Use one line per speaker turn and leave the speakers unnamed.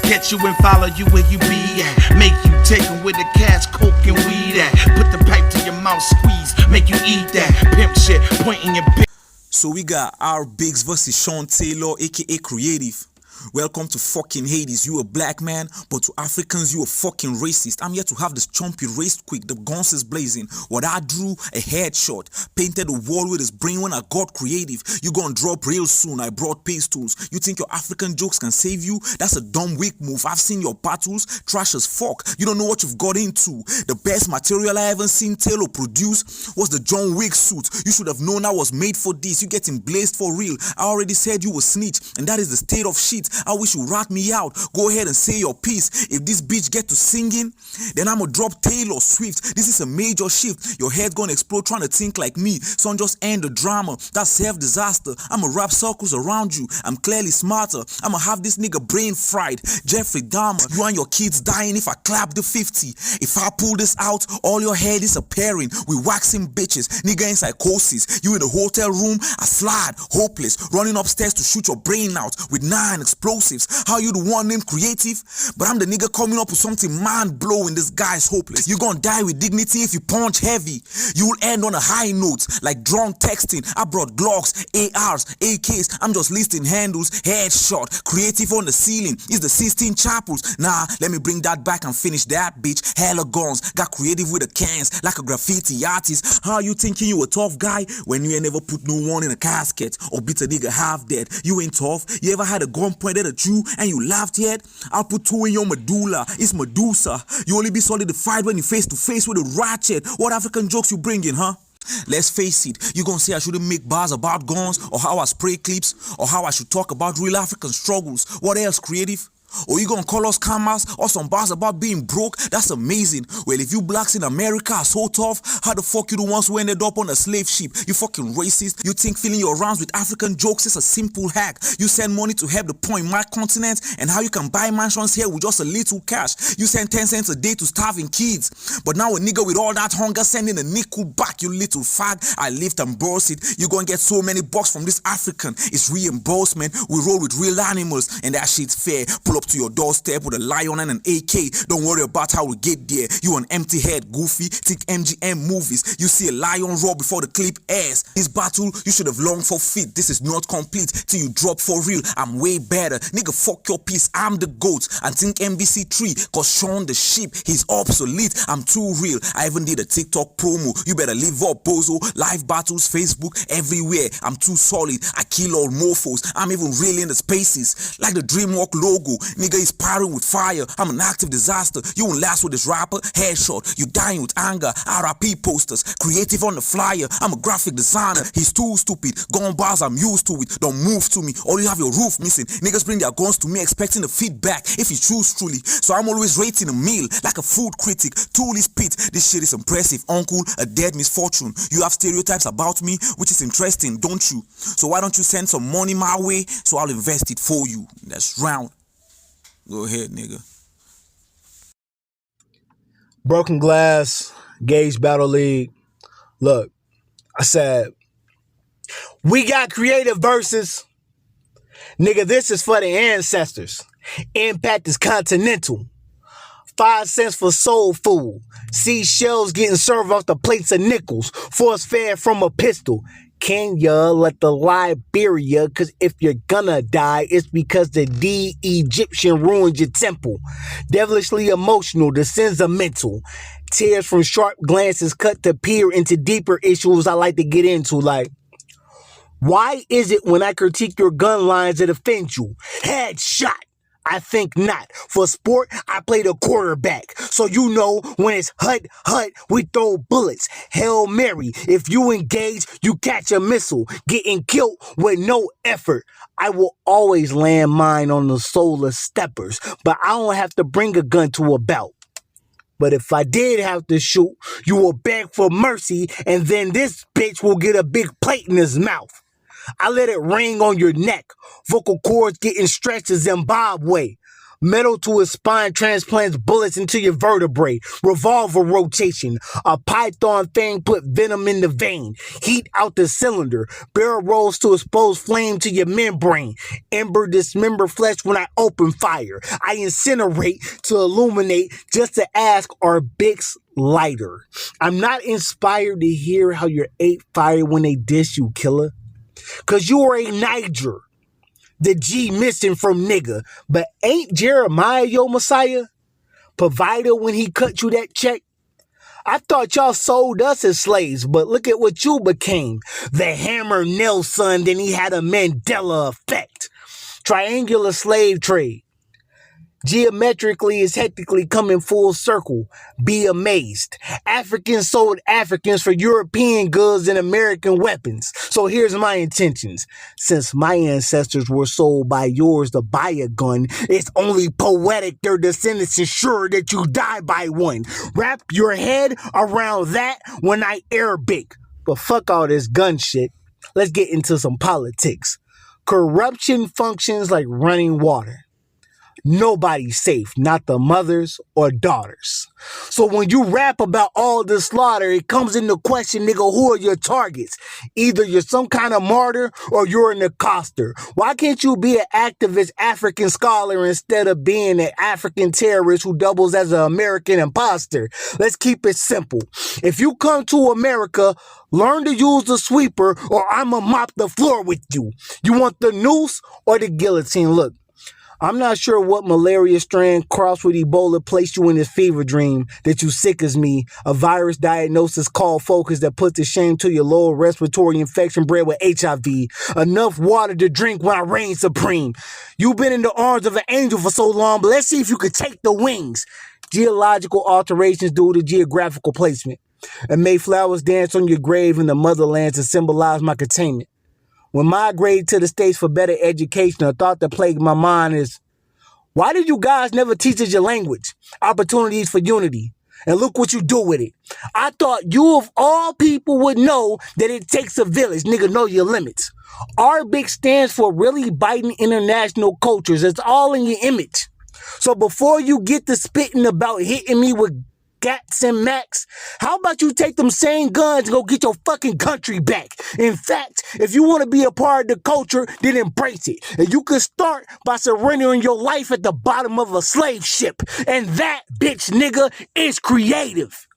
Catch you and follow you where you be at. Make you take 'em with the cash, coke and weed at. Put the pipe to your mouth, squeeze, make you eat that. Pimp shit, pointing your bitch.
So we got our Bics versus Sean Taylor, aka Creative. Welcome to fucking Hades. You a black man, but to Africans you a fucking racist. I'm here to have this chompy raced quick. The guns is blazing. What I drew, a headshot. Painted a wall with his brain when I got creative. You gonna drop real soon. I brought pistols. You think your African jokes can save you? That's a dumb weak move. I've seen your battles, trash as fuck. You don't know what you've got into. The best material I ever seen Taylor produce was the John Wick suit. You should have known I was made for this. You getting blazed for real. I already said you were snitch, and that is the state of shit. I wish you rat me out. Go ahead and say your piece. If this bitch get to singing, then I'ma drop Taylor Swift. This is a major shift. Your head gonna explode trying to think like me. Son, just end the drama. That's self-disaster. I'ma wrap circles around you. I'm clearly smarter. I'ma have this nigga brain fried. Jeffrey Dahmer. You and your kids dying if I clap the 50. If I pull this out, all your head is appearing. We waxing bitches. Nigga in psychosis. You in the hotel room, I slide, hopeless. Running upstairs to shoot your brain out with 9 explosives. How you the one named Creative? But I'm the nigga coming up with something mind-blowing. This guy's hopeless. You gonna die with dignity if you punch heavy. You will end on a high note, like drunk texting. I brought Glocks, ARs, AKs. I'm just listing handles. Headshot, Creative on the ceiling. Is the 16 chapels. Nah, let me bring that back and finish that bitch. Hella guns, got Creative with the cans, like a graffiti artist. How you thinking you a tough guy when you ain't never put no one in a casket or beat a nigga half dead? You ain't tough. You ever had a gun pointed at you and you laughed yet? I'll put 2 in your medulla. It's Medusa. You only be solidified when you face to face with a ratchet. What African jokes you bringing, huh? Let's face it, you gonna say I shouldn't make bars about guns, or how I spray clips, or how I should talk about real African struggles. What else, Creative? Or you gonna call us commas or some bars about being broke? That's amazing. Well, if you blacks in America are so tough, how the fuck you the ones who ended up on a slave ship? You fucking racist. You think filling your rounds with African jokes is a simple hack? You send money to help the poor in my continent, and how you can buy mansions here with just a little cash. You send 10 cents a day to starving kids, but now a nigga with all that hunger sending a nickel back, you little fag. I lift and burst it. You gonna get so many bucks from this African. It's reimbursement. We roll with real animals, and that shit's fair. Pull up to your doorstep with a lion and an AK. Don't worry about how we get there. You an empty head, goofy. Think MGM movies. You see a lion roar before the clip airs. This battle, you should have long forfeit. This is not complete till you drop for real. I'm way better. Nigga, fuck your piece. I'm the GOAT. And think MBC3, cause Sean the sheep, he's obsolete. I'm too real. I even did a TikTok promo. You better live up, bozo. Live battles, Facebook, everywhere. I'm too solid. I kill all mofos. I'm even real in the spaces. Like the DreamWalk logo. Nigga is firing with fire. I'm an active disaster. You won't last with this rapper. Headshot. You dying with anger. RIP posters. Creative on the flyer. I'm a graphic designer. He's too stupid. Gun bars, I'm used to it. Don't move to me. Or you have your roof missing. Niggas bring their guns to me expecting the feedback if you choose truly. So I'm always rating a meal like a food critic. Tool is pit. This shit is impressive. Uncle, a dead misfortune. You have stereotypes about me, which is interesting, don't you? So why don't you send some money my way so I'll invest it for you? That's round. Go ahead, nigga.
Broken Glass, Gauge Battle League. Look, I said, we got creative verses. Nigga, this is for the ancestors. Impact is continental. 5 cents for soul food. Seashells getting served off the plates of nickels. Force fed from a pistol. Kenya, let the Liberia, cause if you're gonna die, it's because the Egyptian ruined your temple. Devilishly emotional, the sins are mental. Tears from sharp glances cut to peer into deeper issues I like to get into, like, why is it when I critique your gun lines it offends you? Headshot. I think not. For sport, I play the quarterback. So you know when it's hut, we throw bullets. Hail Mary. If you engage, you catch a missile. Getting killed with no effort. I will always land mine on the solar steppers. But I don't have to bring a gun to a bout. But if I did have to shoot, you will beg for mercy. And then this bitch will get a big plate in his mouth. I let it ring on your neck. Vocal cords getting stretched to Zimbabwe. Metal to his spine transplants bullets into your vertebrae. Revolver rotation. A python fang put venom in the vein. Heat out the cylinder. Barrel rolls to expose flame to your membrane. Ember dismember flesh when I open fire. I incinerate to illuminate just to ask, are Bics lighter? I'm not inspired to hear how your ape fire when they diss you, killer. Cause you are a Niger. The G missing from nigga. But ain't Jeremiah your Messiah? Provider when he cut you that check? I thought y'all sold us as slaves, but look at what you became. The hammer Nelson, then he had a Mandela effect. Triangular slave trade. Geometrically is hectically coming full circle. Be amazed. Africans sold Africans for European goods and American weapons. So here's my intentions. Since my ancestors were sold by yours to buy a gun, it's only poetic their descendants ensure that you die by one. Wrap your head around that when I Arabic. But fuck all this gun shit. Let's get into some politics. Corruption functions like running water. Nobody's safe, not the mothers or daughters. So when you rap about all the slaughter, it comes into question, nigga, who are your targets? Either you're some kind of martyr or you're an accoster. Why can't you be an activist African scholar instead of being an African terrorist who doubles as an American imposter? Let's keep it simple. If you come to America, learn to use the sweeper or I'ma mop the floor with you. You want the noose or the guillotine? Look, I'm not sure what malaria strand crossed with Ebola placed you in this fever dream that you sick as me. A virus diagnosis called focus that puts to shame to your lower respiratory infection bred with HIV. Enough water to drink when I reign supreme. You've been in the arms of an angel for so long, but let's see if you could take the wings. Geological alterations due to geographical placement. And may flowers dance on your grave in the motherland to symbolize my containment. When migrated to the States for better education, a thought that plagued my mind is, why did you guys never teach us your language? Opportunities for unity. And look what you do with it. I thought you of all people would know that it takes a village. Nigga, know your limits. Bics stands for really biting international cultures. It's all in your image. So before you get to spitting about hitting me with Gats and Max, how about you take them same guns and go get your fucking country back? In fact, if you want to be a part of the culture, then embrace it. And you can start by surrendering your life at the bottom of a slave ship. And that, bitch nigga, is creative.